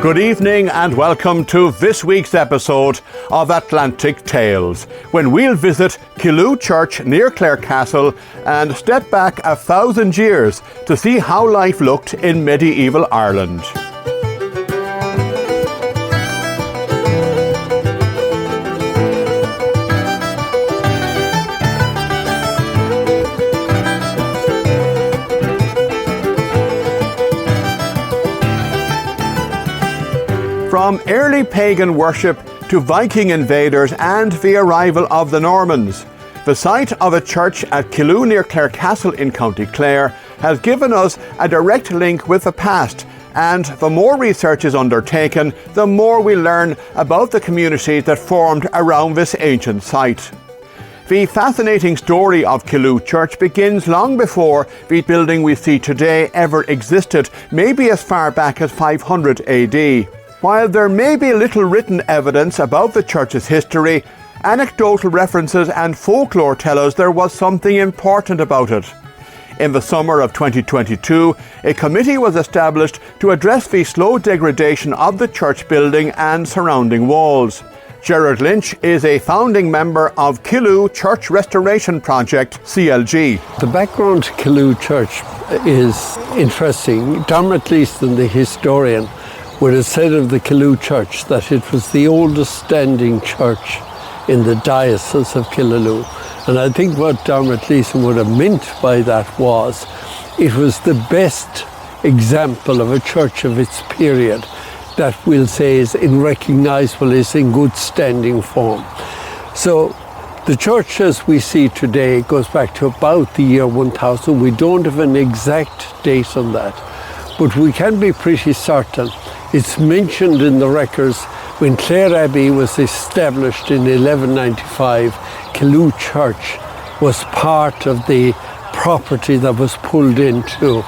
Good evening and welcome to this week's episode of Atlantic Tales, when we'll visit Killoo Church near Clarecastle and step back 1,000 years to see how life looked in medieval Ireland. From early pagan worship to Viking invaders and the arrival of the Normans, the site of a church at Killoo near Clarecastle in County Clare has given us a direct link with the past, and the more research is undertaken, the more we learn about the community that formed around this ancient site. The fascinating story of Killoo Church begins long before the building we see today ever existed, maybe as far back as 500 AD. While there may be little written evidence about the church's history, anecdotal references and folklore tell us there was something important about it. In the summer of 2022, a committee was established to address the slow degradation of the church building and surrounding walls. Gerard Lynch is a founding member of Killoo Church Restoration Project, CLG. The background to Killoo Church is interesting. Dermot Leeson, the historian, would have said of the Killoo Church that it was the oldest standing church in the diocese of Killaloe. And I think what Dermot Leeson would have meant by that was it was the best example of a church of its period that we'll say is recognisable, is in good standing form. So the church as we see today goes back to about the year 1000. We don't have an exact date on that, but we can be pretty certain. It's mentioned in the records when Clare Abbey was established in 1195, Killoo Church was part of the property that was pulled into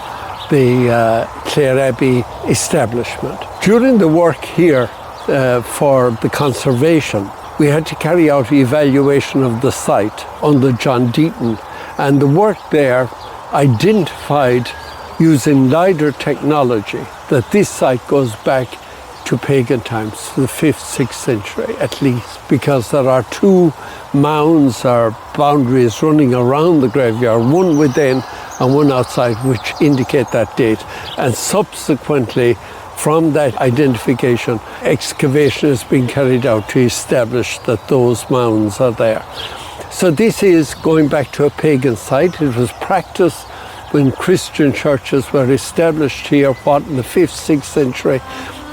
the Clare Abbey establishment. During the work here for the conservation, we had to carry out evaluation of the site under John Deaton, and the work there identified using LiDAR technology that this site goes back to pagan times, to the 5th, 6th century at least, because there are two mounds or boundaries running around the graveyard, one within and one outside, which indicate that date. And subsequently, from that identification, excavation has been carried out to establish that those mounds are there. So this is going back to a pagan site. It was practiced when Christian churches were established here, in the 5th, 6th century,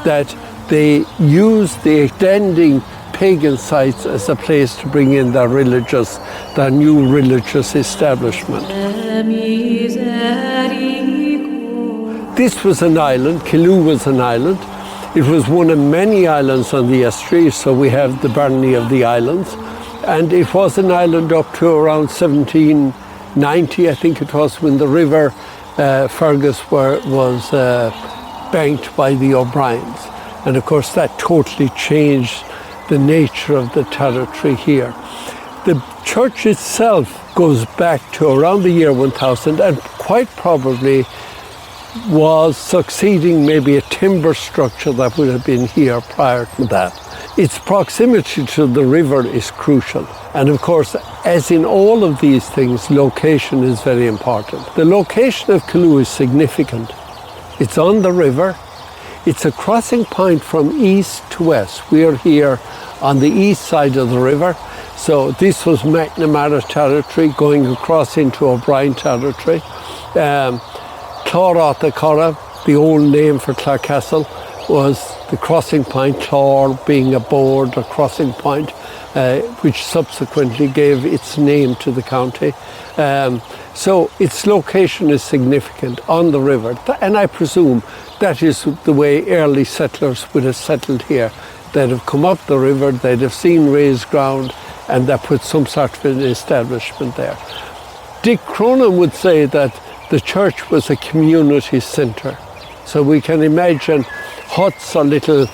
that they used the extending pagan sites as a place to bring in their new religious establishment. This was an island, Killoo was an island. It was one of many islands on the estuary, so we have the Barony of the Islands. And it was an island up to around 1790, I think it was, when the river Fergus was banked by the O'Briens. And of course that totally changed the nature of the territory here. The church itself goes back to around the year 1000 and quite probably was succeeding maybe a timber structure that would have been here prior to that. Its proximity to the river is crucial. And of course, as in all of these things, location is very important. The location of Killoo is significant. It's on the river. It's a crossing point from east to west. We are here on the east side of the river. So this was McNamara territory going across into O'Brien territory. Clorotha, the old name for Clarecastle, was the crossing point, Clor being a board or crossing point, which subsequently gave its name to the county. So its location is significant on the river, and I presume that is the way early settlers would have settled here. They'd have come up the river, they'd have seen raised ground, and that put some sort of an establishment there. Dick Cronin would say that the church was a community centre. So we can imagine huts or little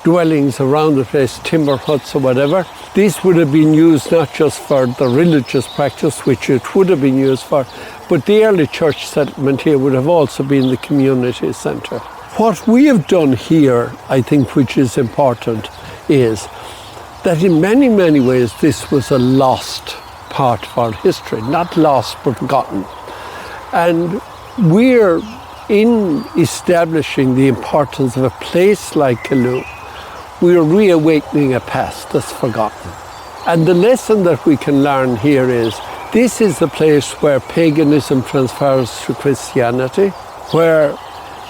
dwellings around the place, timber huts or whatever. These would have been used not just for the religious practice, which it would have been used for, but the early church settlement here would have also been the community centre. what we have done here, I think, which is important, is that in many, many ways this was a lost part of our history. Not lost, but forgotten. And we're in establishing the importance of a place like Killoo, we're reawakening a past that's forgotten. And the lesson that we can learn here is this is the place where paganism transfers to Christianity, where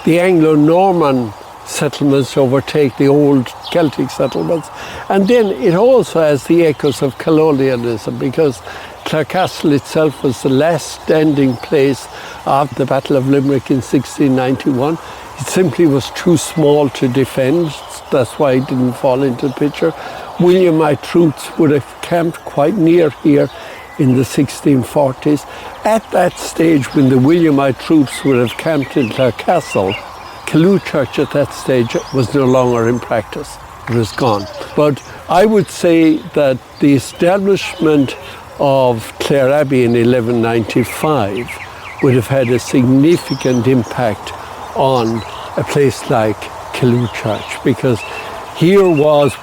the Anglo-Norman settlements overtake the old Celtic settlements. And then it also has the echoes of colonialism, because Clarecastle itself was the last standing place of the Battle of Limerick in 1691. It simply was too small to defend. That's why it didn't fall into the picture. Williamite troops would have camped quite near here in the 1640s. At that stage, when the Williamite troops would have camped in Clarecastle, Killoo Church at that stage was no longer in practice. It was gone. But I would say that the establishment of Clare Abbey in 1195 would have had a significant impact on a place like Killoo Church, because here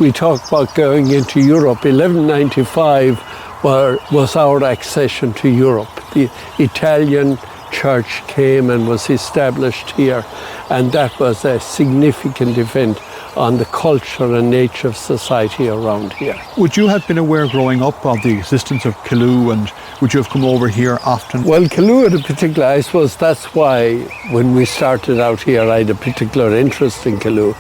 we talk about going into Europe. 1195 was our accession to Europe. The Italian church came and was established here, and that was a significant event on the culture and nature of society around here. Would you have been aware growing up of the existence of Killoo, and would you have come over here often? Well, Killoo in particular, I suppose that's why when we started out here I had a particular interest in Killoo.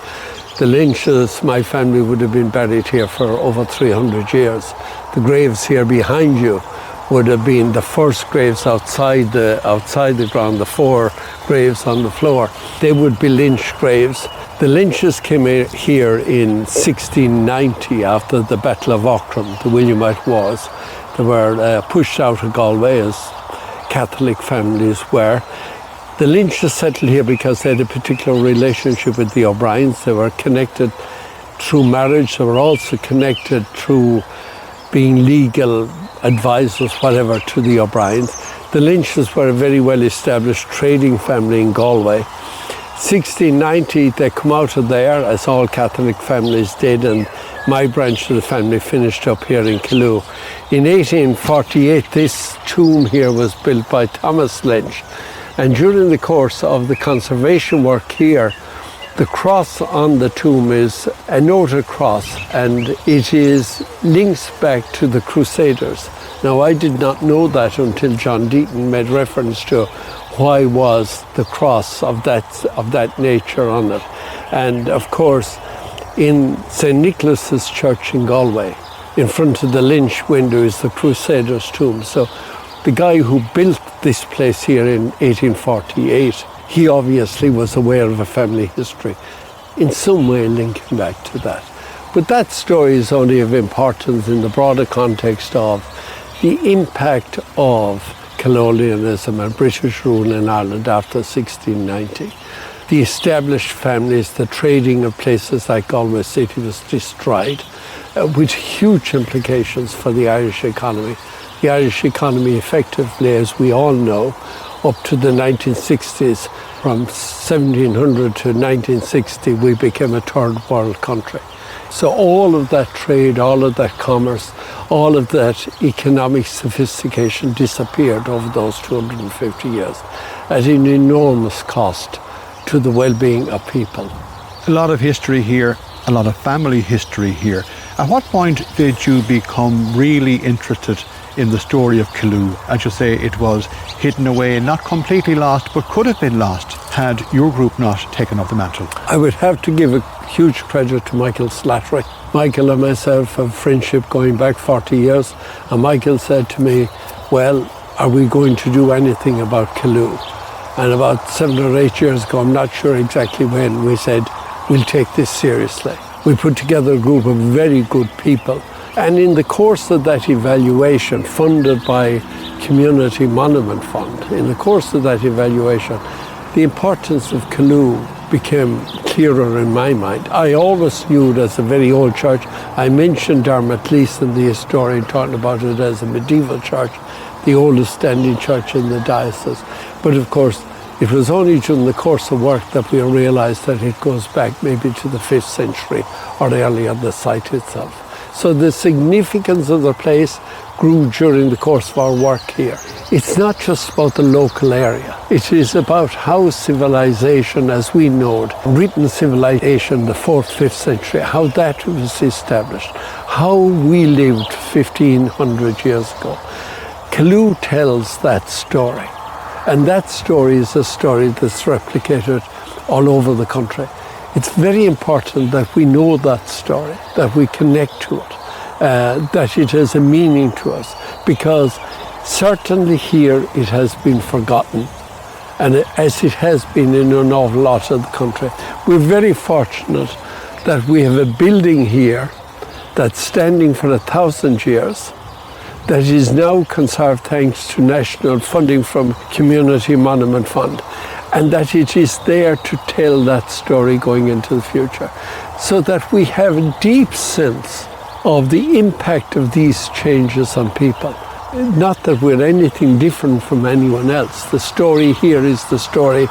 The Lynches, my family would have been buried here for over 300 years. The graves here behind you would have been the first graves outside the ground, the 4 graves on the floor. They would be Lynch graves. The Lynches came here in 1690 after the Battle of Aughrim, the Williamite Wars. They were pushed out of Galway, as Catholic families were. The Lynches settled here because they had a particular relationship with the O'Briens. They were connected through marriage. They were also connected through being legal advisors, whatever, to the O'Briens. The Lynches were a very well-established trading family in Galway. 1690, they come out of there, as all Catholic families did, and my branch of the family finished up here in Killoo. In 1848, this tomb here was built by Thomas Lynch. And during the course of the conservation work here, the cross on the tomb is a noted cross, and it links back to the Crusaders. Now, I did not know that until John Deaton made reference to why was the cross of that nature on it. And of course, in St. Nicholas's Church in Galway, in front of the Lynch window is the Crusaders' tomb. So the guy who built this place here in 1848, he obviously was aware of a family history, in some way linking back to that. But that story is only of importance in the broader context of the impact of colonialism and British rule in Ireland after 1690. The established families, the trading of places like Galway City was destroyed, with huge implications for the Irish economy. The Irish economy effectively, as we all know, up to the 1960s, from 1700 to 1960, we became a third world country. So all of that trade, all of that commerce, all of that economic sophistication disappeared over those 250 years at an enormous cost to the well-being of people. A lot of history here, a lot of family history here. At what point did you become really interested in the story of Killoo? As you say, it was hidden away, not completely lost, but could have been lost had your group not taken up the mantle. I would have to give a huge credit to Michael Slattery. Michael and myself have friendship going back 40 years, and Michael said to me, well, are we going to do anything about Killoo? And about 7 or 8 years ago, I'm not sure exactly when, we said, we'll take this seriously. We put together a group of very good people. And in the course of that evaluation, funded by Community Monument Fund, in the course of that evaluation, the importance of Killoo became clearer in my mind. I always knew it as a very old church. I mentioned Dermot Leeson, the historian, talking about it as a medieval church, the oldest standing church in the diocese. But of course, It was only during the course of work that we realised that it goes back maybe to the 5th century or earlier, the site itself. So the significance of the place grew during the course of our work here. It's not just about the local area. It is about how civilization as we know it, written civilization, the 4th, 5th century, how that was established, how we lived 1500 years ago. Killoo tells that story. And that story is a story that's replicated all over the country. It's very important that we know that story, that we connect to it, that it has a meaning to us, because certainly here it has been forgotten, and as it has been in an awful lot of the country. We're very fortunate that we have a building here that's standing for 1,000 years, that is now conserved thanks to national funding from Community Monument Fund, and that it is there to tell that story going into the future, so that we have a deep sense of the impact of these changes on people. Not that we're anything different from anyone else. The story here is the story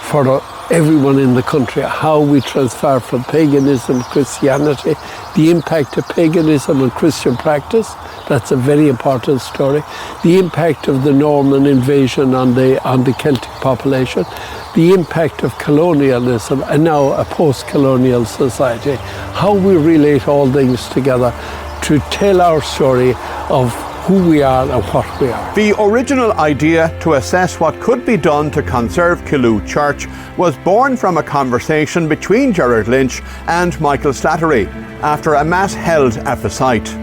for everyone in the country, how we transfer from paganism to Christianity, the impact of paganism on Christian practice. That's a very important story. The impact of the Norman invasion on the Celtic population, the impact of colonialism, and now a post-colonial society. How we relate all things together to tell our story of who we are and what we are. The original idea to assess what could be done to conserve Killoo Church was born from a conversation between Gerard Lynch and Michael Slattery after a mass held at the site.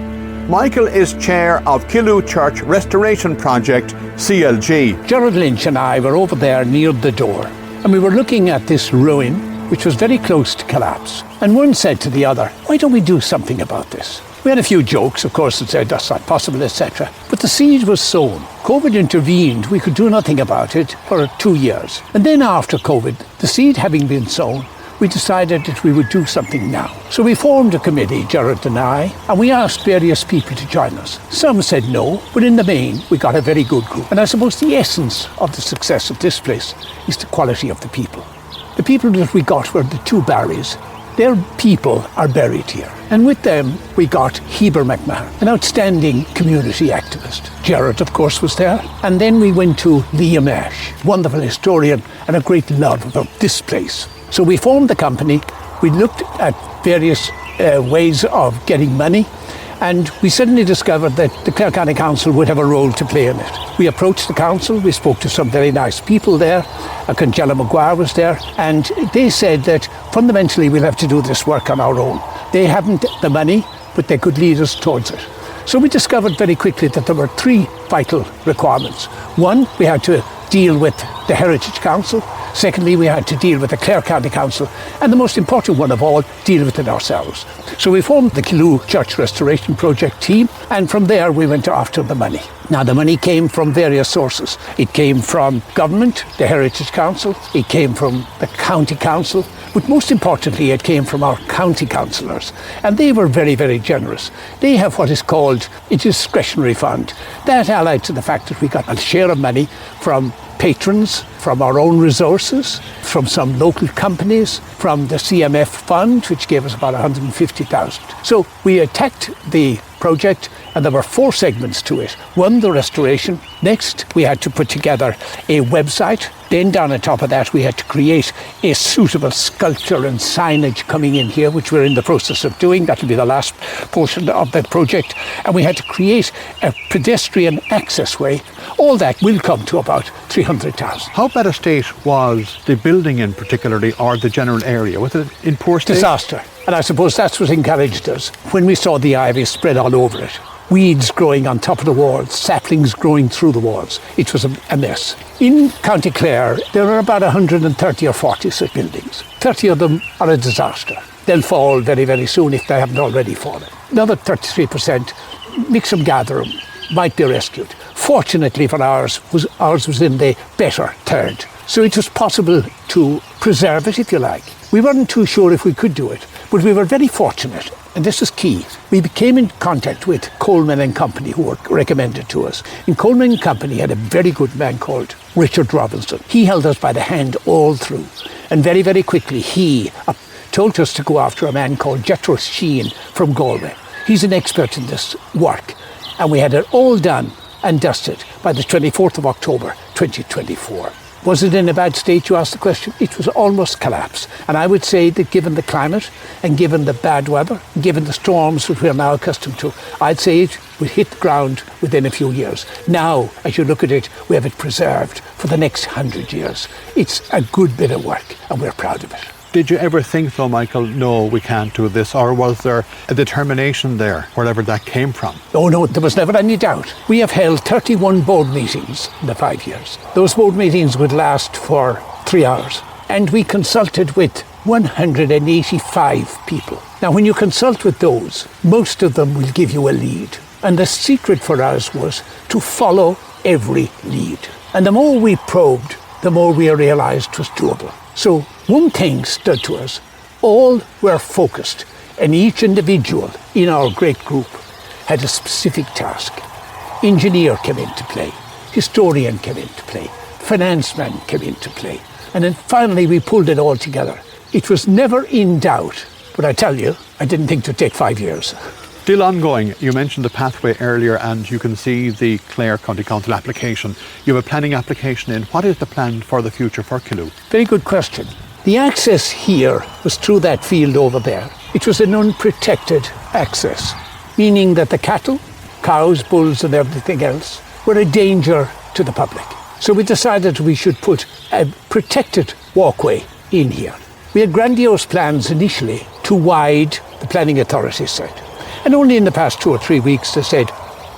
Michael is chair of Killoo Church Restoration Project, CLG. Gerard Lynch and I were over there near the door, and we were looking at this ruin, which was very close to collapse. And one said to the other, why don't we do something about this? We had a few jokes, of course, that said that's not possible, etc. But the seed was sown. COVID intervened. We could do nothing about it for 2 years. And then after COVID, the seed having been sown, we decided that we would do something now. So we formed a committee, Gerard and I, and we asked various people to join us. Some said no, but in the main, we got a very good group. And I suppose the essence of the success of this place is the quality of the people. The people that we got were the two Barrys. Their people are buried here. And with them, we got Heber McMahon, an outstanding community activist. Gerard, of course, was there. And then we went to Liam Ash, wonderful historian and a great love about this place. So we formed the company. We looked at various ways of getting money. And we suddenly discovered that the Clare County Council would have a role to play in it. We approached the council, we spoke to some very nice people there. Conjella Maguire was there, and they said that fundamentally we'll have to do this work on our own. They haven't the money, but they could lead us towards it. So we discovered very quickly that there were three vital requirements. One, we had to deal with the Heritage Council. Secondly, we had to deal with the Clare County Council. And the most important one of all, deal with it ourselves. So we formed the Killoo Church Restoration Project team, and from there we went after the money. Now, the money came from various sources. It came from government, the Heritage Council, it came from the County Council, but most importantly, it came from our county councillors. And they were very, very generous. They have what is called a discretionary fund. That allied to the fact that we got a share of money from patrons, from our own resources, from some local companies, from the CMF fund, which gave us about 150,000. So we attacked the project, and there were 4 segments to it. One, the restoration. Next, we had to put together a website. Then down on top of that, we had to create a suitable sculpture and signage coming in here, which we're in the process of doing. That'll be the last portion of that project. And we had to create a pedestrian access way. All that will come to about 300,000. How bad a state was the building in particularly, or the general area? Was it in poor state? Disaster. And I suppose that's what encouraged us. When we saw the ivy spread all over it, weeds growing on top of the walls, saplings growing through the walls, it was a mess. In County Clare, there are about 130 or 40 such buildings. 30 of them are a disaster. They'll fall very, very soon if they haven't already fallen. Another 33%, mix them, gather them, might be rescued. Fortunately for ours was in the better third. So it was possible to preserve it, if you like. We weren't too sure if we could do it, but we were very fortunate. and this is key, we came in contact with Coleman and Company, who were recommended to us. And Coleman and Company had a very good man called Richard Robinson. He held us by the hand all through. And very, very quickly, he told us to go after a man called Jethro Sheehan from Galway. He's an expert in this work. And we had it all done and dusted by the 24th of October, 2024. Was it in a bad state, you asked the question? It was almost collapsed. And I would say that given the climate and given the bad weather, given the storms that we are now accustomed to, I'd say it would hit the ground within a few years. Now, as you look at it, we have it preserved for the next 100 years. It's a good bit of work and we're proud of it. Did you ever think, though, Michael, no, we can't do this? Or was there a determination there, wherever that came from? Oh no, there was never any doubt. We have held 31 board meetings in the 5 years. Those board meetings would last for 3 hours. And we consulted with 185 people. Now, when you consult with those, most of them will give you a lead. And the secret for us was to follow every lead. And the more we probed, the more we realised it was doable. So one thing stood to us. All were focused, and each individual in our great group had a specific task. Engineer came into play, historian came into play, finance man came into play, and then finally we pulled it all together. It was never in doubt, but I tell you, I didn't think it would take 5 years. Still ongoing, you mentioned the pathway earlier, and you can see the Clare County Council application. You have a planning application in. What is the plan for the future for Killoo? Very good question. The access here was through that field over there. It was an unprotected access, meaning that the cattle, cows, bulls and everything else were a danger to the public. So we decided we should put a protected walkway in here. We had grandiose plans initially, too wide, the planning authority said. And only in the past 2 or 3 weeks they said,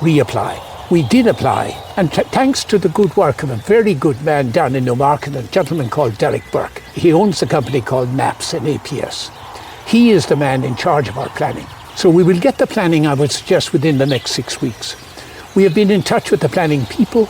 reapply. We did apply, and thanks to the good work of a very good man down in Newmarket, a gentleman called Derek Burke. He owns a company called NAPS and APS. He is the man in charge of our planning. So we will get the planning, I would suggest, within the next 6 weeks. We have been in touch with the planning people,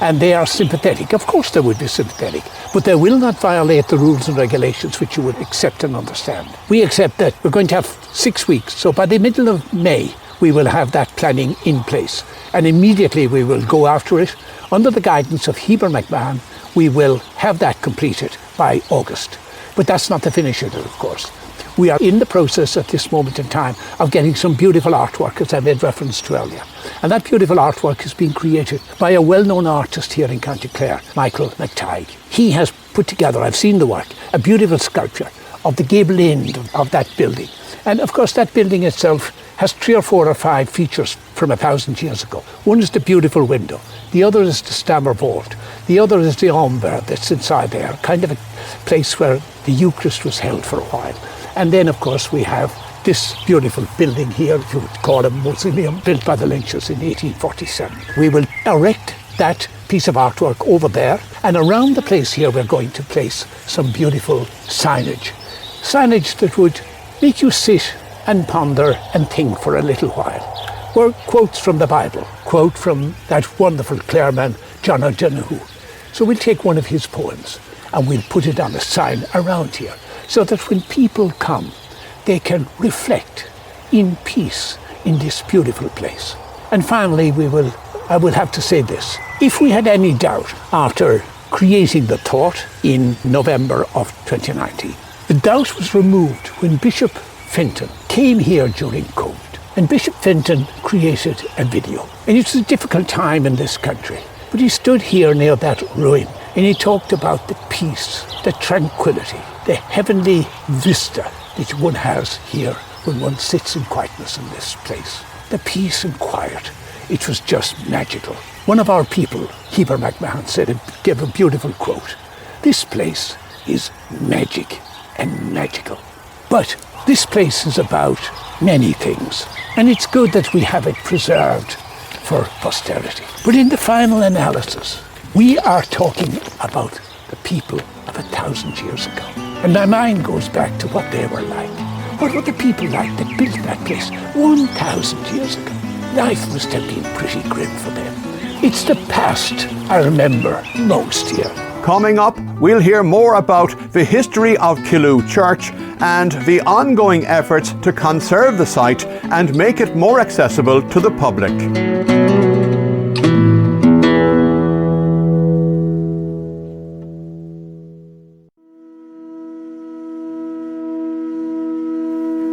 and they are sympathetic. Of course they would be sympathetic, but they will not violate the rules and regulations which you would accept and understand. We accept that we're going to have 6 weeks, so by the middle of May, we will have that planning in place. And immediately we will go after it. Under the guidance of Heber McMahon, we will have that completed by August. But that's not the finish of it, of course. We are in the process at this moment in time of getting some beautiful artwork, as I made reference to earlier. And that beautiful artwork is being created by a well-known artist here in County Clare, Michael McTighe. He has put together, I've seen the work, a beautiful sculpture of the gable end of that building. And of course that building itself has 3 or 4 or 5 features from 1,000 years ago. One is the beautiful window. The other is the Stammer Vault. The other is the Umber that's inside there, kind of a place where the Eucharist was held for a while. And then, of course, we have this beautiful building here, if you would call it a mausoleum, built by the Lynchers in 1847. We will erect that piece of artwork over there, and around the place here we're going to place some beautiful signage. Signage that would make you sit and ponder and think for a little while. Were quotes from the Bible, quote from that wonderful Clareman, John O'Donoghue. So we'll take one of his poems and we'll put it on a sign around here, so that when people come, they can reflect in peace in this beautiful place. And finally, I will have to say this. If we had any doubt after creating the thought in November of 2019, the doubt was removed when Bishop Fenton came here during COVID. And Bishop Fenton created a video. And it's a difficult time in this country. But he stood here near that ruin and he talked about the peace, the tranquility, the heavenly vista that one has here when one sits in quietness in this place. The peace and quiet. It was just magical. One of our people, Heber McMahon, gave a beautiful quote. This place is magic and magical. But this place is about many things. And it's good that we have it preserved for posterity. But in the final analysis, we are talking about the people of 1,000 years ago. And my mind goes back to what they were like. What were the people like that built that place 1,000 years ago? Life must have been pretty grim for them. It's the past I remember most here. Coming up, we'll hear more about the history of Killoo Church and the ongoing efforts to conserve the site and make it more accessible to the public.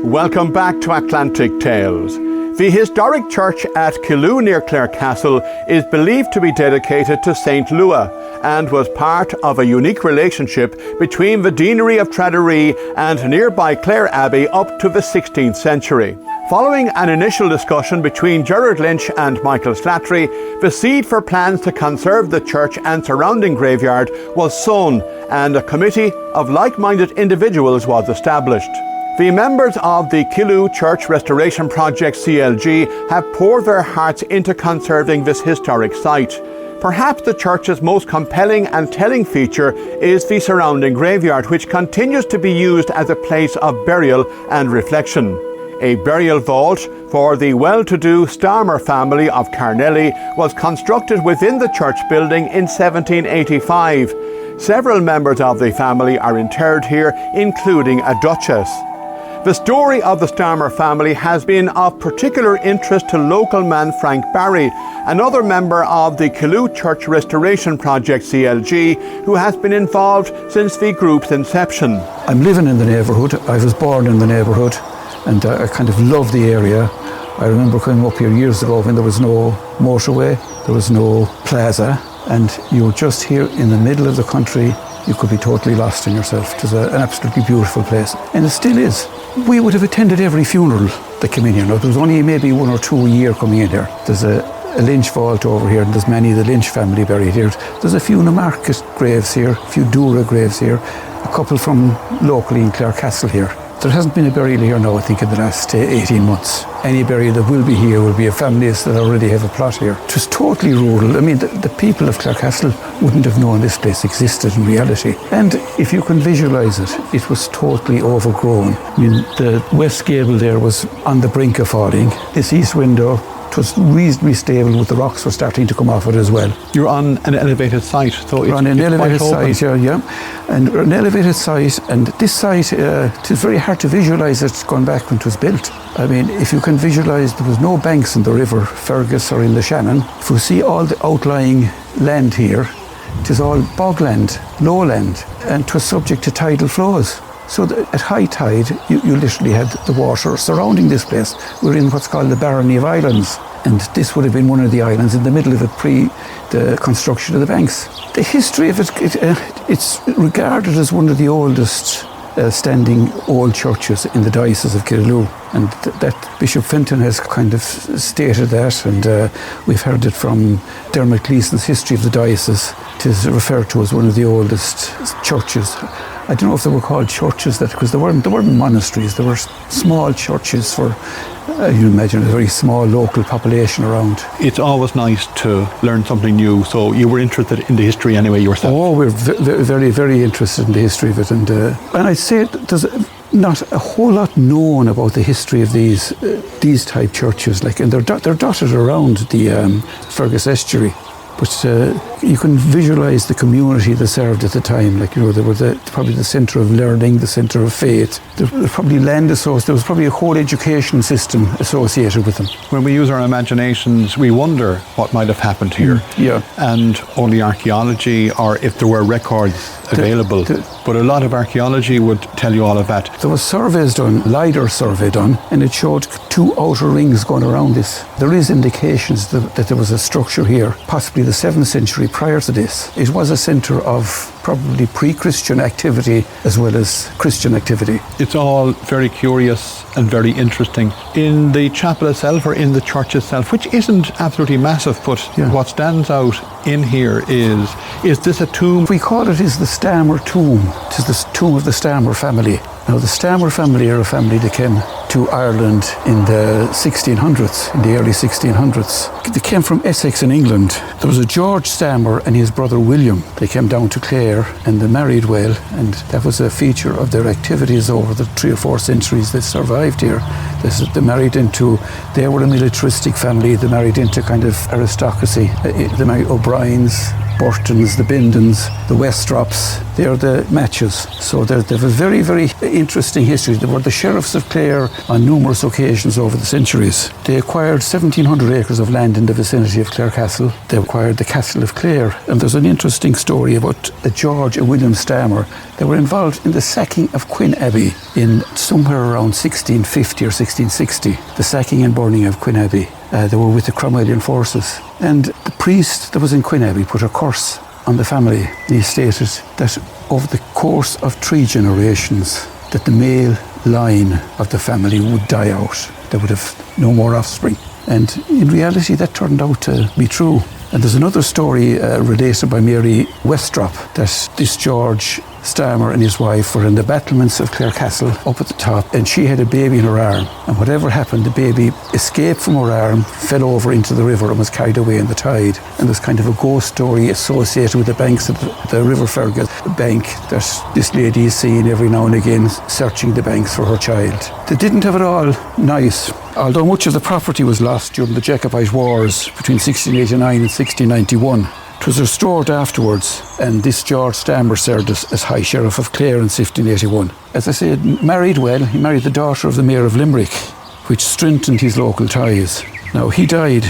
Welcome back to Atlantic Tales. The historic church at Killoo near Clarecastle is believed to be dedicated to St. Lua and was part of a unique relationship between the Deanery of Traderee and nearby Clare Abbey up to the 16th century. Following an initial discussion between Gerard Lynch and Michael Slattery, the seed for plans to conserve the church and surrounding graveyard was sown and a committee of like-minded individuals was established. The members of the Killoo Church Restoration Project CLG have poured their hearts into conserving this historic site. Perhaps the church's most compelling and telling feature is the surrounding graveyard, which continues to be used as a place of burial and reflection. A burial vault for the well-to-do Starmer family of Carnelly was constructed within the church building in 1785. Several members of the family are interred here, including a duchess. The story of the Starmer family has been of particular interest to local man Frank Barry, another member of the Killoo Church Restoration Project CLG, who has been involved since the group's inception. I'm living in the neighbourhood. I was born in the neighbourhood and I kind of love the area. I remember coming up here years ago when there was no motorway, there was no plaza, and you were just here in the middle of the country. You could be totally lost in yourself. It was an absolutely beautiful place, and it still is. We would have attended every funeral that came in here. Now, there was only maybe one or two a year coming in here. There's a Lynch vault over here, and there's many of the Lynch family buried here. There's a few Newmarket graves here, a few Dura graves here, a couple from locally in Clarecastle here. There hasn't been a burial here now, I think, in the last 18 months. Any burial that will be here will be of families that already have a plot here. It was totally rural. I mean, the people of Clarecastle wouldn't have known this place existed in reality. And if you can visualise it, it was totally overgrown. I mean, the west gable there was on the brink of falling. This east window, it was reasonably stable, but the rocks were starting to come off it as well. You're on an elevated site, so we're on an elevated site, yeah. And we're an elevated site, and this site, it is very hard to visualise it going back when it was built. I mean, if you can visualise, there was no banks in the river Fergus or in the Shannon. If you see all the outlying land here, it is all bogland, lowland, and it was subject to tidal flows. So at high tide, you literally had the water surrounding this place. We're in what's called the Barony of Islands, and this would have been one of the islands in the middle of it pre the construction of the banks. The history of it, it's regarded as one of the oldest standing old churches in the Diocese of Killoo, and that Bishop Fenton has kind of stated that, and we've heard it from Dermot Gleeson's History of the Diocese. It is referred to as one of the oldest churches. I don't know if they were called churches, because there weren't monasteries. There were small churches for, you imagine, a very small local population around. It's always nice to learn something new. So you were interested in the history anyway yourself? Oh, we're very, very interested in the history of it. And I'd say there's not a whole lot known about the history of these type churches. And they're dotted around the Fergus estuary. But you can visualise the community that served at the time. They were probably the centre of learning, the centre of faith. There was probably land associated. There was probably a whole education system associated with them. When we use our imaginations, we wonder what might have happened here. Yeah. And only archaeology, or if there were records available. But a lot of archaeology would tell you all of that. There was surveys done, LIDAR survey done, and it showed two outer rings going around this. There is indications that there was a structure here, possibly the 7th century prior to this. It was a centre of probably pre-Christian activity as well as Christian activity. It's all very curious and very interesting. In the chapel itself, or in the church itself, which isn't absolutely massive, but what stands out in here is this a tomb? We call it is the Starmer tomb. It is the tomb of the Starmer family. Now, the Starmer family are a family that came to Ireland in the 1600s, in the early 1600s. They came from Essex in England. There was a George Starmer and his brother William. They came down to Clare and they married well, and that was a feature of their activities over the 3 or 4 centuries that survived here. They were a militaristic family. They married into kind of aristocracy. They married O'Briens, Burtons, the Bindons, the Westrops. They're the matches. So they have a very, very interesting history. They were the sheriffs of Clare on numerous occasions over the centuries. They acquired 1,700 acres of land in the vicinity of Clarecastle. They acquired the Castle of Clare. And there's an interesting story about a George and William Stammer. They were involved in the sacking of Quinn Abbey in somewhere around 1650 or 1660. The sacking and burning of Quinn Abbey. They were with the Cromwellian forces. And the priest that was in Quinn Abbey put a curse on the family. And he stated that over the course of 3 generations, that the male line of the family would die out. They would have no more offspring. And in reality, that turned out to be true. And there's another story related by Mary Westrop, that this George Stammer and his wife were in the battlements of Clarecastle up at the top, and she had a baby in her arm, and whatever happened, the baby escaped from her arm, fell over into the river and was carried away in the tide. And there's kind of a ghost story associated with the banks of the River Fergus bank that this lady is seen every now and again searching the banks for her child. They didn't have it all nice. Although much of the property was lost during the Jacobite Wars between 1689 and 1691, it was restored afterwards, and this George Stammer served as High Sheriff of Clare in 1581. As I said, married well. He married the daughter of the Mayor of Limerick, which strengthened his local ties. Now, he died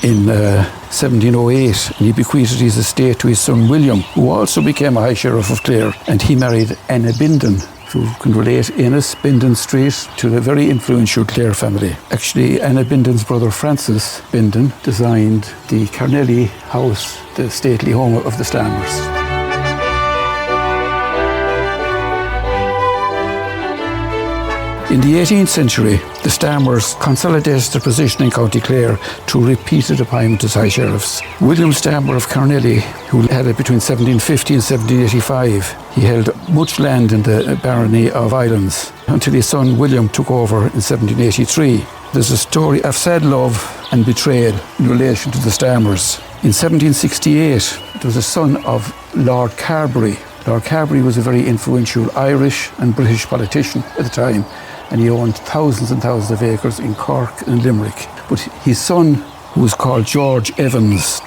in 1708, and he bequeathed his estate to his son William, who also became a High Sheriff of Clare, and he married Anna Bindon, who can relate Innes Bindon Street to the very influential Clare family. Actually, Anna Bindon's brother Francis Bindon designed the Carnelli house, the stately home of the Stammers. In the 18th century, the Stammers consolidated their position in County Clare through repeated appointments as High Sheriffs. William Stammer of Carnelli, who had it between 1750 and 1785, he held much land in the barony of Islands until his son William took over in 1783. There's a story of sad love and betrayal in relation to the Stammers. In 1768, there was a son of Lord Carbery. Lord Carbery was a very influential Irish and British politician at the time, and he owned thousands and thousands of acres in Cork and Limerick. But his son, who was called George Evans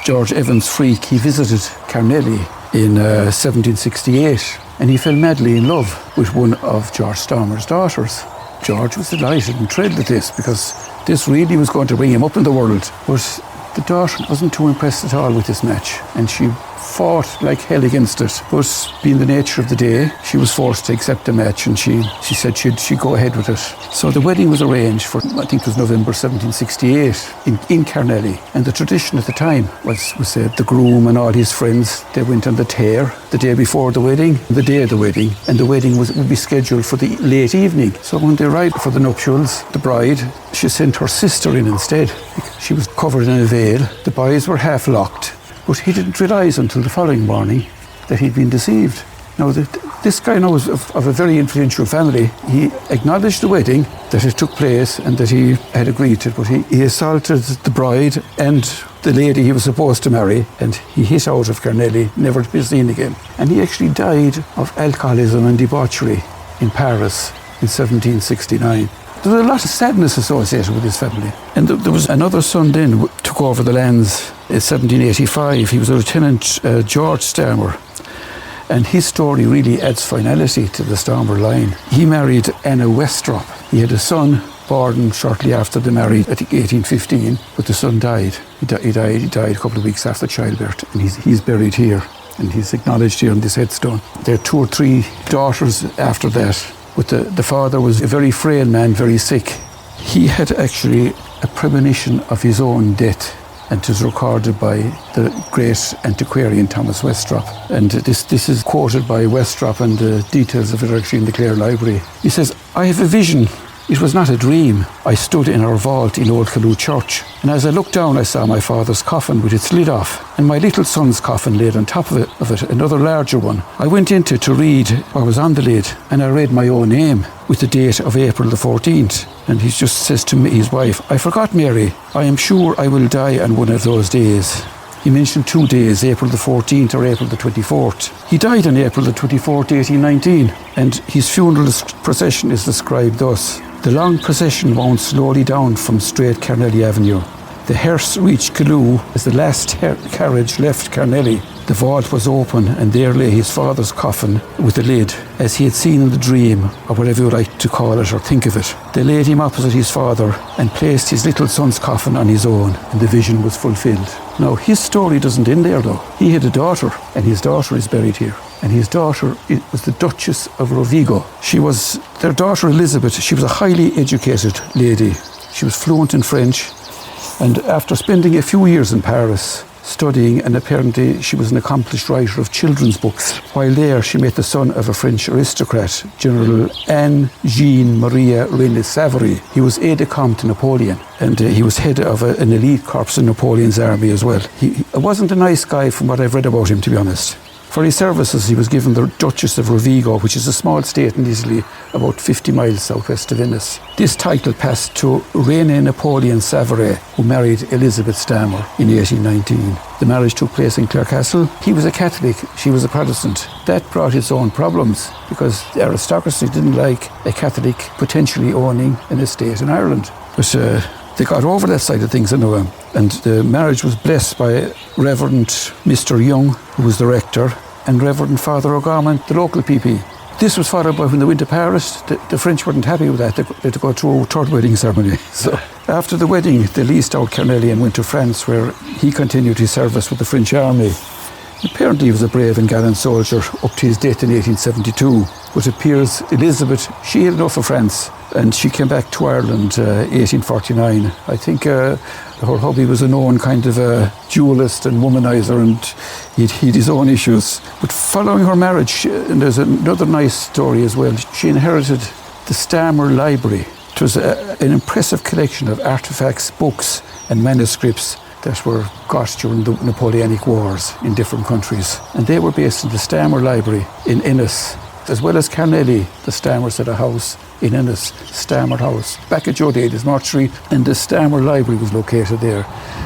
Freak, he visited Carnelli in 1768, and he fell madly in love with one of George Stammer's daughters. George was delighted and thrilled at this, because this really was going to bring him up in the world. But the daughter wasn't too impressed at all with this match, and she fought like hell against it. But being the nature of the day, she was forced to accept the match, and she said she'd go ahead with it. So the wedding was arranged for, I think it was November 1768 in Carnelli. And the tradition at the time was the groom and all his friends, they went on the tear the day before the wedding, the day of the wedding, and the wedding would be scheduled for the late evening. So when they arrived for the nuptials, the bride, she sent her sister in instead. She was covered in a veil. The boys were half locked. But he didn't realise until the following morning that he'd been deceived. Now, this guy now was of a very influential family. He acknowledged the wedding, that it took place and that he had agreed to it, but he assaulted the bride and the lady he was supposed to marry, and he hit out of Carnelli, never to be seen again. And he actually died of alcoholism and debauchery in Paris in 1769. There was a lot of sadness associated with his family. And there was another son then who took over the lands in 1785. He was a Lieutenant George Stammer. And his story really adds finality to the Stammer line. He married Anna Westrop. He had a son born shortly after they married, I think 1815, but the son died. He died a couple of weeks after childbirth, and he's buried here, and he's acknowledged here on this headstone. There are 2 or 3 daughters after that. But the father was a very frail man, very sick. He had actually a premonition of his own death, and it was recorded by the great antiquarian Thomas Westrop. And this is quoted by Westrop, and the details of it are actually in the Clare Library. He says, "I have a vision. It was not a dream. I stood in our vault in old Killoo Church, and as I looked down I saw my father's coffin with its lid off, and my little son's coffin laid on top of it, another larger one. I went into to read what was on the lid, and I read my own name with the date of April the 14th. And he just says to me, his wife, 'I forgot, Mary. I am sure I will die on one of those days.' He mentioned 2 days, April the 14th or April the 24th. He died on April the 24th, 1819, and his funeral procession is described thus. The long procession wound slowly down from straight Carnelli Avenue. The hearse reached Killoo as the last carriage left Carnelli. The vault was open, and there lay his father's coffin with a lid, as he had seen in the dream, or whatever you like to call it or think of it. They laid him opposite his father and placed his little son's coffin on his own, and the vision was fulfilled. Now, his story doesn't end there, though. He had a daughter, and his daughter is buried here. And his daughter was the Duchess of Rovigo. Their daughter Elizabeth, she was a highly educated lady. She was fluent in French, and after spending a few years in Paris studying, and apparently she was an accomplished writer of children's books, while there she met the son of a French aristocrat, General Anne-Jean-Marie René-Savary. He was aide-de-camp to Napoleon, and he was head of an elite corps in Napoleon's army as well. He wasn't a nice guy from what I've read about him, to be honest. For his services, he was given the Duchess of Rovigo, which is a small state in Italy, about 50 miles southwest of Venice. This title passed to René Napoleon Savary, who married Elizabeth Stammer in 1819. The marriage took place in Clarecastle. He was a Catholic, she was a Protestant. That brought its own problems, because the aristocracy didn't like a Catholic potentially owning an estate in Ireland. But they got over that side of things anyway, and the marriage was blessed by Reverend Mr. Young, who was the rector, and Reverend Father O'Gorman, the local PP. This was followed by, when they went to Paris, the French weren't happy with that. They had to go through a third wedding ceremony. So after the wedding, they leased out Carnelli and went to France, where he continued his service with the French army. Apparently he was a brave and gallant soldier up to his death in 1872. But it appears Elizabeth, she had enough of France, and she came back to Ireland 1849. I think her hubby was a known kind of a dualist and womanizer, and he had his own issues. But following her marriage, and there's another nice story as well, she inherited the Stammer Library. It was an impressive collection of artefacts, books and manuscripts that were got during the Napoleonic Wars in different countries. And they were based in the Stammer Library in Ennis, as well as Carnelli. The Stammers had a house in Ennis, Stammer House. Back at Joe Daly's mortuary, and the Stammer Library was located there.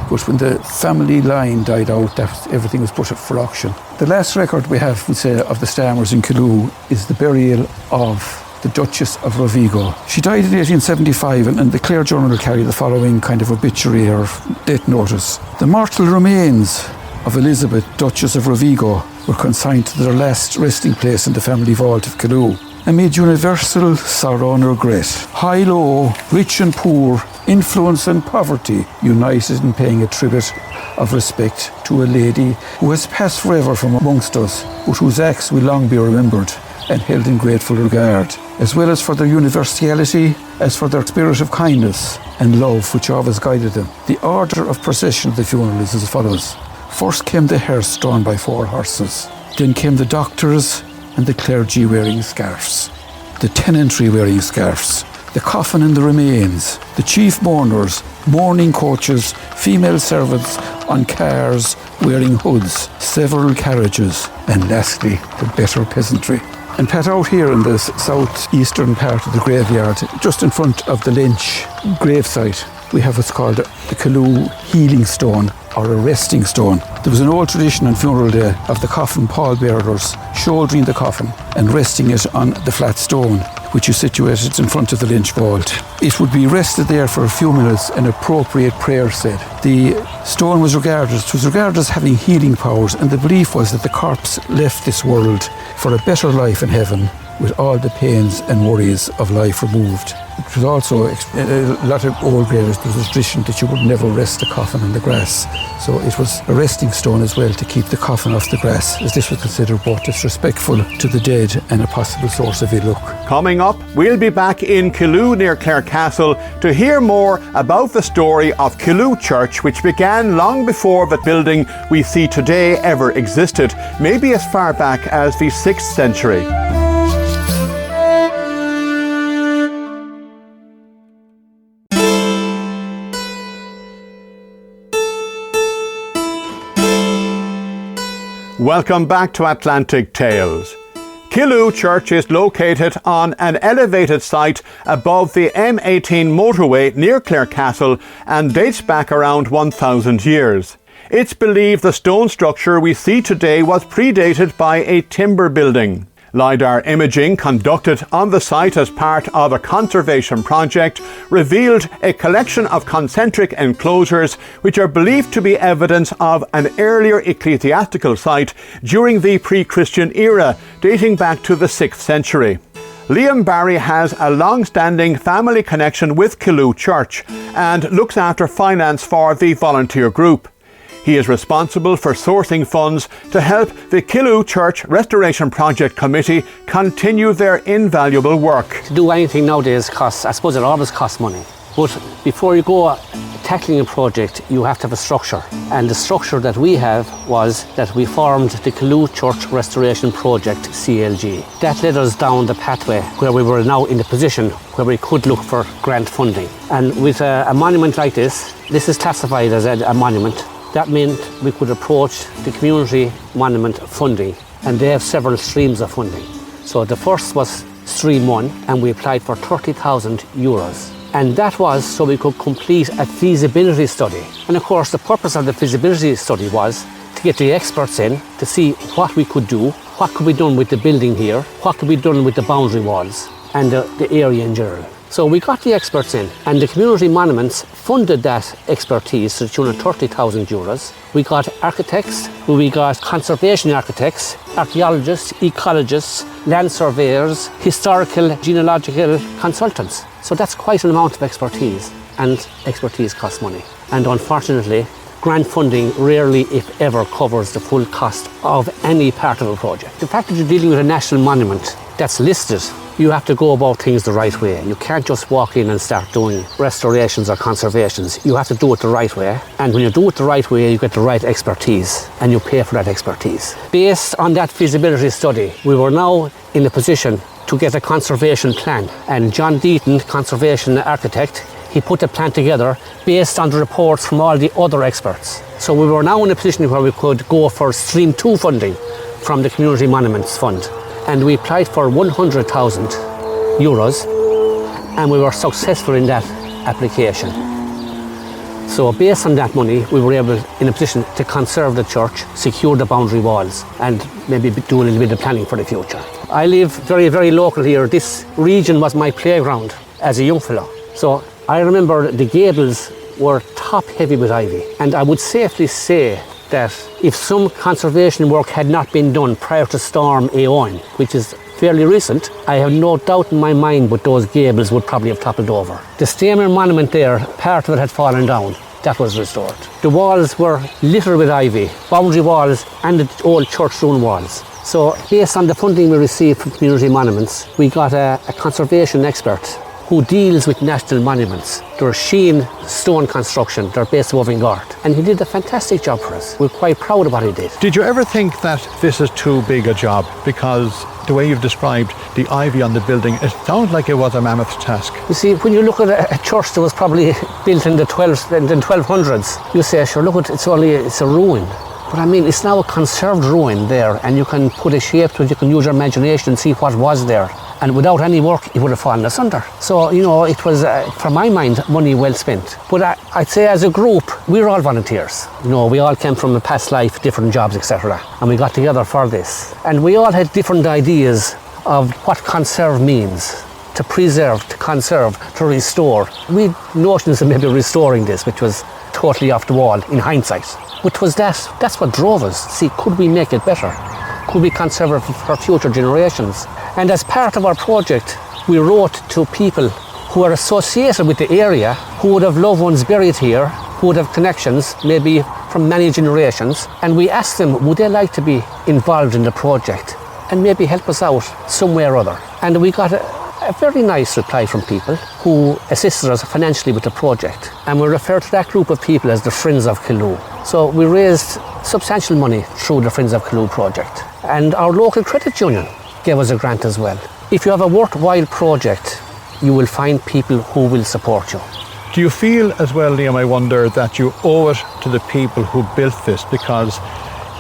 But when the family line died out, everything was put up for auction. The last record we have, we say, of the Stammers in Killoo is the burial of the Duchess of Rovigo. She died in 1875, and the Clare Journal carried the following kind of obituary or death notice. The mortal remains of Elizabeth, Duchess of Rovigo, were consigned to their last resting place in the family vault of Killoo, amid universal sorrow and regret. High, low, rich and poor, influence and poverty, united in paying a tribute of respect to a lady who has passed forever from amongst us, but whose acts will long be remembered and held in grateful regard, as well as for their universality, as for their spirit of kindness and love which always guided them. The order of procession of the funeral is as follows. First came the hearse drawn by 4 horses. Then came the doctors and the clergy wearing scarves, the tenantry wearing scarves, the coffin and the remains, the chief mourners, mourning coaches, female servants on cars wearing hoods, several carriages, and lastly, the better peasantry. And Pat, out here in the southeastern part of the graveyard, just in front of the Lynch gravesite, we have what's called the Killoo Healing Stone, or a resting stone. There was an old tradition on funeral day of the coffin pallbearers shouldering the coffin and resting it on the flat stone, which is situated in front of the Lynch vault. It would be rested there for a few minutes and appropriate prayer said. The stone was regarded as having healing powers, and the belief was that the corpse left this world for a better life in heaven, with all the pains and worries of life removed. It was also a lot of old graves. There was a tradition that you would never rest the coffin on the grass. So it was a resting stone as well to keep the coffin off the grass, as this was considered both disrespectful to the dead and a possible source of ill luck. Coming up, we'll be back in Killoo near Clarecastle to hear more about the story of Killoo Church, which began long before the building we see today ever existed, maybe as far back as the 6th century. Welcome back to Atlantic Tales. Killoo Church is located on an elevated site above the M18 motorway near Clarecastle and dates back around 1,000 years. It's believed the stone structure we see today was predated by a timber building. LiDAR imaging conducted on the site as part of a conservation project revealed a collection of concentric enclosures which are believed to be evidence of an earlier ecclesiastical site during the pre-Christian era, dating back to the 6th century. Liam Barry has a long-standing family connection with Killoo Church and looks after finance for the volunteer group. He is responsible for sourcing funds to help the Killoo Church Restoration Project Committee continue their invaluable work. To do anything nowadays costs, I suppose it always costs money. But before you go tackling a project, you have to have a structure. And the structure that we have was that we formed the Killoo Church Restoration Project, CLG. That led us down the pathway where we were now in the position where we could look for grant funding. And with a monument like this is classified as a monument. That meant we could approach the community monument funding, and they have several streams of funding. So the first was stream 1, and we applied for €30,000. And that was so we could complete a feasibility study. And of course, the purpose of the feasibility study was to get the experts in to see what we could do, what could be done with the building here, what could be done with the boundary walls and the area in general. So we got the experts in, and the community monuments funded that expertise to the tune of €30,000. We got architects, we got conservation architects, archaeologists, ecologists, land surveyors, historical, genealogical consultants. So that's quite an amount of expertise, and expertise costs money. And unfortunately, grant funding rarely, if ever, covers the full cost of any part of a project. The fact that you're dealing with a national monument that's listed, you have to go about things the right way. You can't just walk in and start doing restorations or conservations. You have to do it the right way. And when you do it the right way, you get the right expertise, and you pay for that expertise. Based on that feasibility study, we were now in a position to get a conservation plan. And John Deaton, conservation architect, he put the plan together based on the reports from all the other experts. So we were now in a position where we could go for stream 2 funding from the Community Monuments Fund. And we applied for €100,000, and we were successful in that application. So based on that money, we were able, in a position to conserve the church, secure the boundary walls, and maybe do a little bit of planning for the future. I live very, very local here. This region was my playground as a young fellow. So I remember the gables were top heavy with ivy, and I would safely say that if some conservation work had not been done prior to Storm Éowyn, which is fairly recent, I have no doubt in my mind but those gables would probably have toppled over. The Stamer monument there, part of it had fallen down. That was restored. The walls were littered with ivy, boundary walls and the old church ruin walls. So based on the funding we received from Community Monuments, we got a conservation expert who deals with national monuments. They're Sheen stone construction, they're based above in Gort. And he did a fantastic job for us. We're quite proud of what he did. Did you ever think that this is too big a job? Because the way you've described the ivy on the building, it sounds like it was a mammoth task. You see, when you look at a church that was probably built in the 1200s, you say, sure, look, it's a ruin. But I mean, it's now a conserved ruin there, and you can put a shape to it, you can use your imagination and see what was there. And without any work, it would have fallen asunder. So, you know, it was, from my mind, money well spent. But I'd say as a group, we were all volunteers. You know, we all came from a past life, different jobs, etc. And we got together for this. And we all had different ideas of what conserve means. To preserve, to conserve, to restore. We had notions of maybe restoring this, which was totally off the wall in hindsight. But was that's what drove us. See, could we make it better? Could we conserve it for future generations? And as part of our project, we wrote to people who are associated with the area, who would have loved ones buried here, who would have connections, maybe from many generations, and we asked them, would they like to be involved in the project and maybe help us out some way or other? And we got a very nice reply from people who assisted us financially with the project. And we refer to that group of people as the Friends of Killoo. So we raised substantial money through the Friends of Killoo project. And our local credit union gave us a grant as well. If you have a worthwhile project, you will find people who will support you. Do you feel as well, Liam, I wonder, that you owe it to the people who built this, because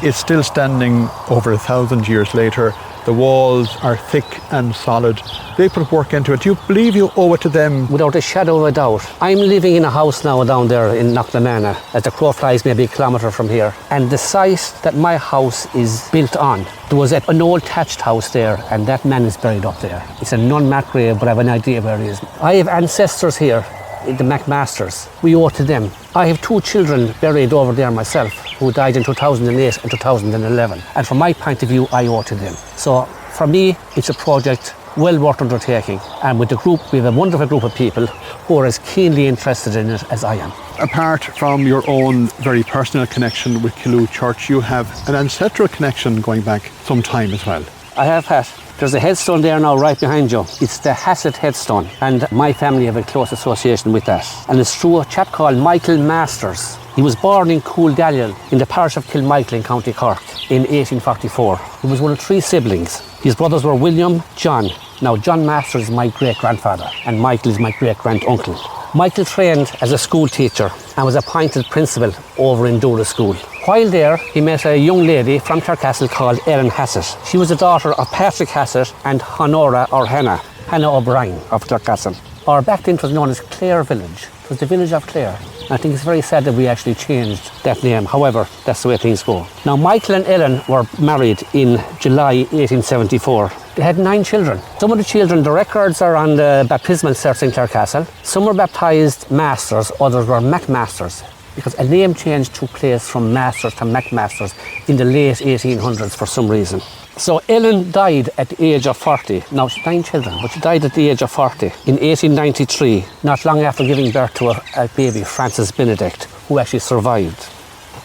it's still standing over 1,000 years later, The walls are thick and solid. They put work into it. Do you believe you owe it to them? Without a shadow of a doubt. I'm living in a house now down there in Knocklamana, as the crow flies maybe a kilometre from here. And the site that my house is built on, there was an old thatched house there, and that man is buried up there. It's a non-marked grave, but I have an idea where he is. I have ancestors here, the McMasters. We owe to them. I have 2 children buried over there myself, who died in 2008 and 2011. And from my point of view, I owe to them. So for me, it's a project well worth undertaking. And with the group, we have a wonderful group of people who are as keenly interested in it as I am. Apart from your own very personal connection with Killoo Church, you have an ancestral connection going back some time as well. I have had. There's a headstone there now right behind you. It's the Hassett headstone, and my family have a close association with that. And it's through a chap called Michael Masters. He was born in Coolgallion in the parish of Kilmichael in County Cork in 1844. He was one of 3 siblings. His brothers were William, John. Now John Masters is my great-grandfather and Michael is my great-grand-uncle. Michael trained as a school teacher and was appointed principal over in Dura School. While there, he met a young lady from Clarecastle called Ellen Hassett. She was the daughter of Patrick Hassett and Hannah O'Brien of Clarecastle. Or back then it was known as Clare Village. It was the village of Clare. I think it's very sad that we actually changed that name. However, that's the way things go. Now, Michael and Ellen were married in July 1874. They had 9 children. Some of the children, the records are on the baptismal certs in Clarecastle. Some were baptised Masters, others were McMasters, because a name change took place from Masters to McMasters in the late 1800s for some reason. So Ellen died at the age of 40. Now, she had 9 children, but she died at the age of 40 in 1893, not long after giving birth to a baby, Francis Benedict, who actually survived.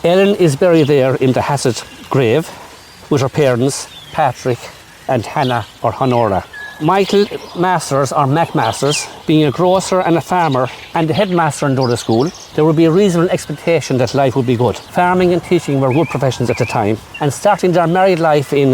Ellen is buried there in the Hassett grave with her parents, Patrick and Hannah or Honora. Michael Masters, or McMasters, being a grocer and a farmer and the headmaster in Dura School, there would be a reasonable expectation that life would be good. Farming and teaching were good professions at the time, and starting their married life in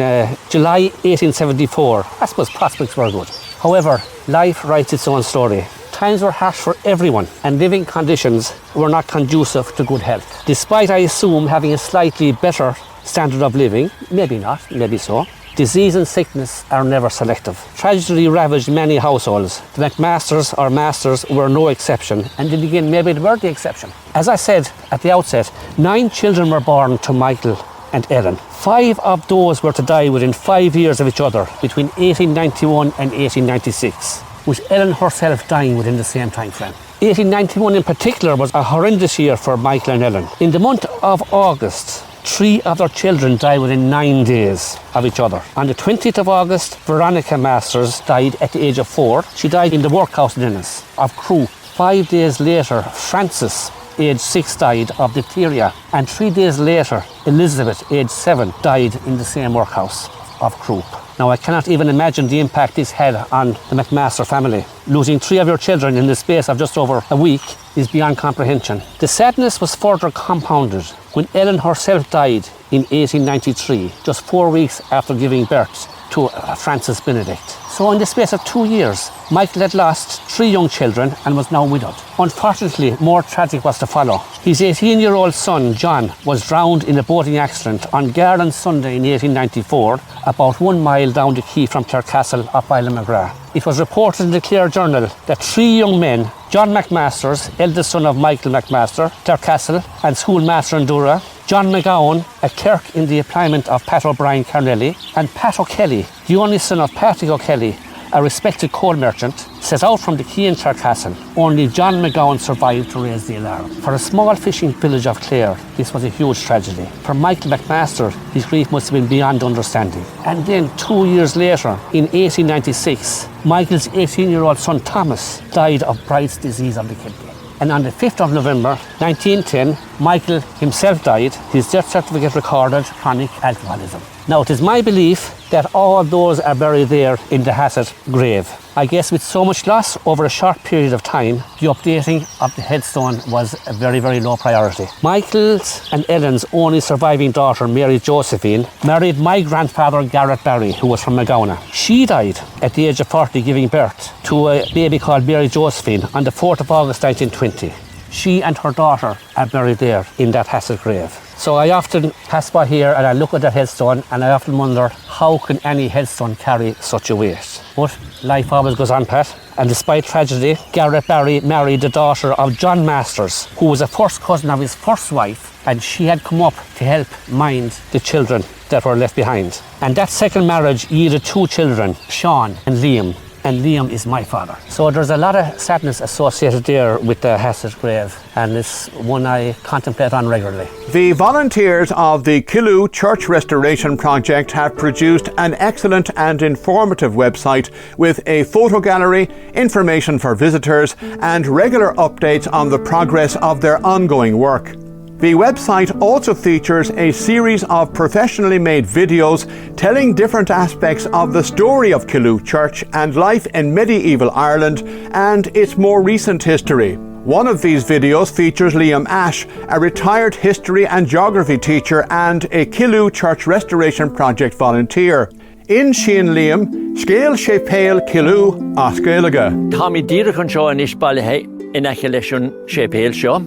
July 1874, I suppose prospects were good. However, life writes its own story. Times were harsh for everyone, and living conditions were not conducive to good health. Despite, I assume, having a slightly better standard of living, maybe not, maybe so, disease and sickness are never selective. Tragedy ravaged many households. The McMasters or Masters were no exception, and then again maybe they were the exception. As I said at the outset, 9 children were born to Michael and Ellen. 5 of those were to die within 5 years of each other, between 1891 and 1896, with Ellen herself dying within the same time frame. 1891 in particular was a horrendous year for Michael and Ellen. In the month of August, 3 of their children died within 9 days of each other. On the 20th of August, Veronica Masters died at the age of 4. She died in the workhouse in Ennis of croup. 5 days later, Frances, aged 6, died of diphtheria. And 3 days later, Elizabeth, aged 7, died in the same workhouse of croup. Now, I cannot even imagine the impact this had on the McMaster family. Losing 3 of your children in the space of just over a week is beyond comprehension. The sadness was further compounded when Ellen herself died in 1893, just 4 weeks after giving birth to Francis Benedict. So in the space of 2 years, Michael had lost 3 young children and was now widowed. Unfortunately, more tragic was to follow. His 18-year-old son, John, was drowned in a boating accident on Garland Sunday in 1894, about 1 mile down the quay from Clarecastle up Isle McGrath. It was reported in the Clare Journal that 3 young men, John McMasters, eldest son of Michael McMaster, Clarecastle, and schoolmaster in Dura, John McGowan, a clerk in the employment of Pat O'Brien Carnelly, and Pat O'Kelly, the only son of Patrick O'Kelly, a respected coal merchant, set out from the quay in Clarecastle. Only John McGowan survived to raise the alarm. For a small fishing village of Clare, this was a huge tragedy. For Michael McMaster, his grief must have been beyond understanding. And then 2 years later, in 1896, Michael's 18-year-old son Thomas died of Bright's disease of the kidney. And on the 5th of November 1910, Michael himself died, his death certificate recorded chronic alcoholism. Now, it is my belief that all those are buried there in the Hassett grave. I guess with so much loss over a short period of time, the updating of the headstone was a very, very low priority. Michael's and Ellen's only surviving daughter, Mary Josephine, married my grandfather, Garrett Barry, who was from Magona. She died at the age of 40, giving birth to a baby called Mary Josephine on the 4th of August 1920. She and her daughter are buried there in that Hassett grave. So I often pass by here and I look at that headstone and I often wonder, how can any headstone carry such a weight? But life always goes on, Pat. And despite tragedy, Garrett Barry married the daughter of John Masters, who was a first cousin of his first wife, and she had come up to help mind the children that were left behind. And that second marriage yielded 2 children, Sean and Liam. And Liam is my father. So there's a lot of sadness associated there with the Hassett grave, and it's one I contemplate on regularly. The volunteers of the Killoo Church Restoration Project have produced an excellent and informative website with a photo gallery, information for visitors, and regular updates on the progress of their ongoing work. The website also features a series of professionally made videos telling different aspects of the story of Killoo Church and life in medieval Ireland and its more recent history. One of these videos features Liam Ash, a retired history and geography teacher and a Killoo Church Restoration Project volunteer. In Shean Liam, Scale sé Péal Killoo a Scéalaga. Tá díreach an seo inis bailithe in aice leis an sé Péal seo,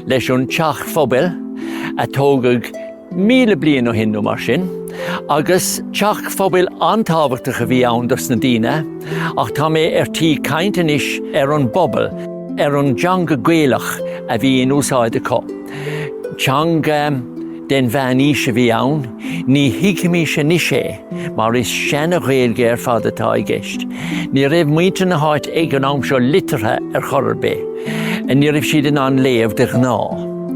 leis an teach phobal a tógad 1000 bliain ó hin nó mar sin, agus teach phobal antábhairteach a bhí ann dus na daoine, ach tá mé tí caint inis an bobal, an teanga gaelach a bhí in úsáide có. Teanga den bheanís a bhí ann, ní hiicimí se ní sé, mar is seanna ghaelge fad atá I gceist. Ní raibh muinte na háit ag an am seo litartha chorar bé, a ní raibh siad an léamh de gná,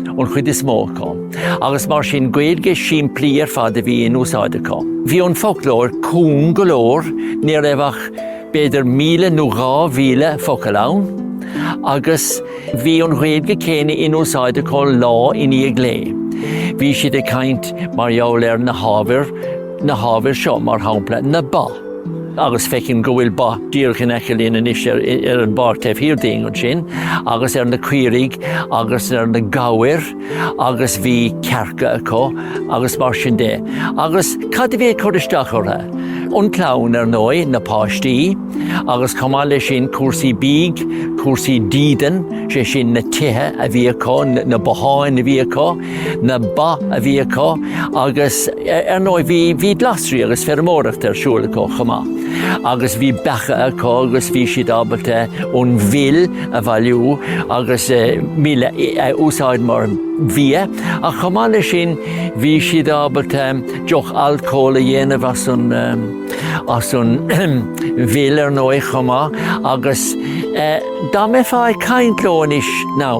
an chuid is mó có. Agus mar sin gaelge sin plí fad a bhí in úsáide có. Bhí an folklór cún golóir, ní raibhach beidir 1000 nó 2000 focail ann, agus bhí an ghaelge céine in úsáide có lá in iag lé. Bhí siad a caint mar jaall na hábhar seo mar hampla na ba. Agus fecinn go bhfuil ba díorchan eice líana inis an bar taobh hirding an sin, agus na cuirig, agus na gabhair, agus bhí cearca acu, agus mar sin dé. Agus cad a bhí codisteach ortha. An clán nói na páistí, agus cumá lei sin cuasaí bíg, cuasaí dídan, sé sin na tithe a bhí acu, na baháin a bhí acu, na ba a bhí acu, agus nói bhí glasrí agus fermóireacht siúla acu chumá. Agus bhí becha acu, agus bhí siad ábalta ón bhil a bhailiú, agus míle úsáid mar bhí, a chumá lei sin bhí siad ábalta deoch alcóil a dhéanamh as an bhil nói chumá, agus dá mé fáid caint lóis ná,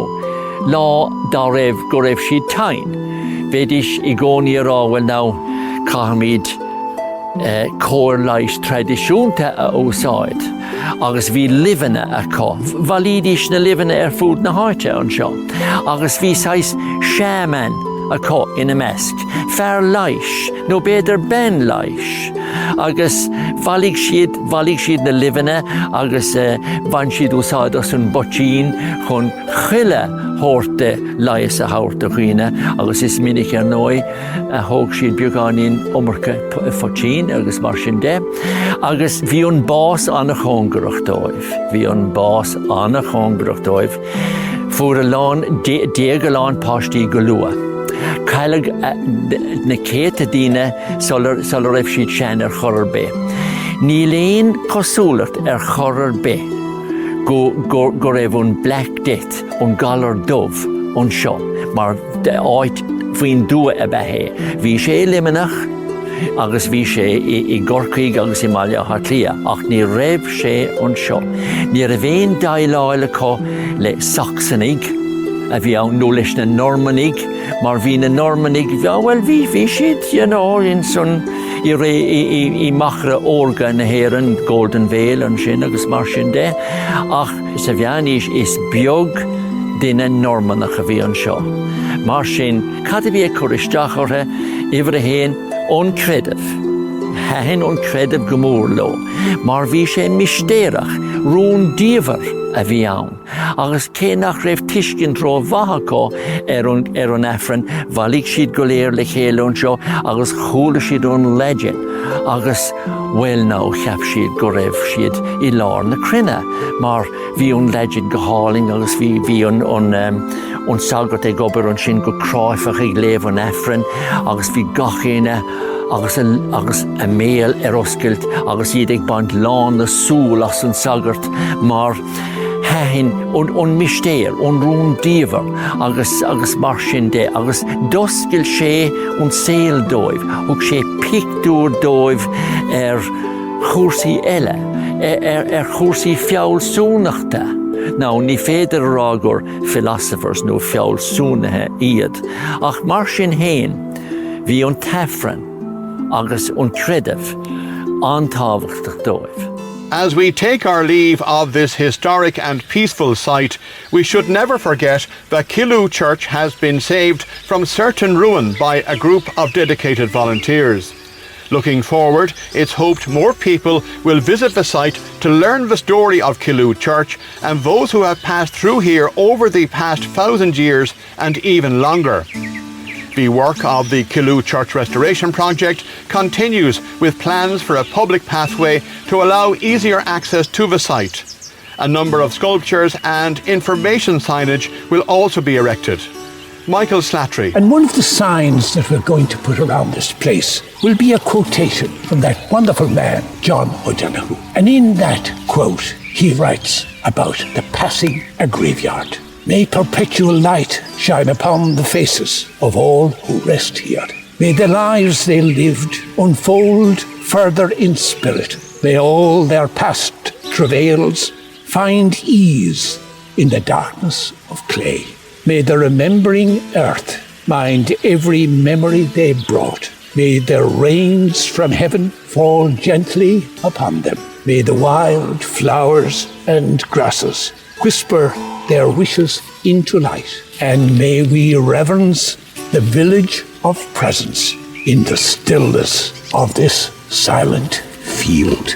lá dá raibh go raibh siad tain. Beidir I gcónaí ráhfuil ná caithmid cóir leis tradiisiúnta a úsáid, agus bhí livanna acu. Bhalídis na livanna fud na háite an seo, agus bhí sais séaman acu ina measc, fear leis, nó beidir ben leis. Agus bhalig siad na livanna, agus bhain siad úsáid as an botín chun chuile hórta leis a hárta chuoine, agus is minic nói a thóg siad beagáinín umarcha fotín, agus mar sin dé. Agus bhí an bás anna chóngaireacht dóibh. Bhí an bás anna chóngaireacht dóibh. Fuair a lán, déag a lán páistí go lua. Cailag na céta daoine sula raibh siad sean chorar bé. Ní léon cosúlairt chorar bé go raibh an Black Death, an galar dubh an seo, mar áit faoin dua a bheithé. Bhí sé limanach, agus bhí sé I gorcaig agus I maiile hartlia, ach ní raibh sé an seo. Ní raibh éon daoileáil acu le Saxonig, a bhí an nó leis na Normanig, mar bhí na Normanig, well, bhí siad, in son I machra orga na héireann Golden Vale an sin agus mar sin dé, ach sa bheanís is beag duine Normanach a bhí an seo. Mar sin, cad a bhí coristeach ortha ifir a héin ón credibh. Hain ón credibh go mór lo, mar bhí sé mistéireach, rún díomhar a bhí ann. Agus cé nach raibh tuiscin tro bhathacó an effran, bhalig siad go léir le chéile an seo, agus chúla siad an legend. Agus well ná cheap siad go raibh siad I lár na crinne, mar bhí an legend go háling, agus bhí an an sagart ag obair an sin go cráifach ag léamh an eithrin, agus bhí gachéine agus a méal oscailt, agus iad ag bant lán na súl as an sagart mar hain on mistéir, on rún díomhar, agus mar sin de, agus doscail sé an saol dóibh, thug sé pictúr dóibh chórsaí eile, chórsaí feabhal súnachta. Now, ní féidir rágur philosophers nó feabhal súnathe iad, ach mar sin héin, bhí an tafran agus an credibh antábhachtach dóibh. As we take our leave of this historic and peaceful site, we should never forget that Killoo Church has been saved from certain ruin by a group of dedicated volunteers. Looking forward, it's hoped more people will visit the site to learn the story of Killoo Church and those who have passed through here over the past 1,000 years and even longer. The work of the Killoo Church Restoration Project continues with plans for a public pathway to allow easier access to the site. A number of sculptures and information signage will also be erected. Michael Slattery. And one of the signs that we're going to put around this place will be a quotation from that wonderful man, John O'Donoghue. And in that quote, he writes about the passing a graveyard. May perpetual light shine upon the faces of all who rest here. May the lives they lived unfold further in spirit. May all their past travails find ease in the darkness of clay. May the remembering earth mind every memory they brought. May the rains from heaven fall gently upon them. May the wild flowers and grasses whisper their wishes into light. And may we reverence the village of presence in the stillness of this silent field.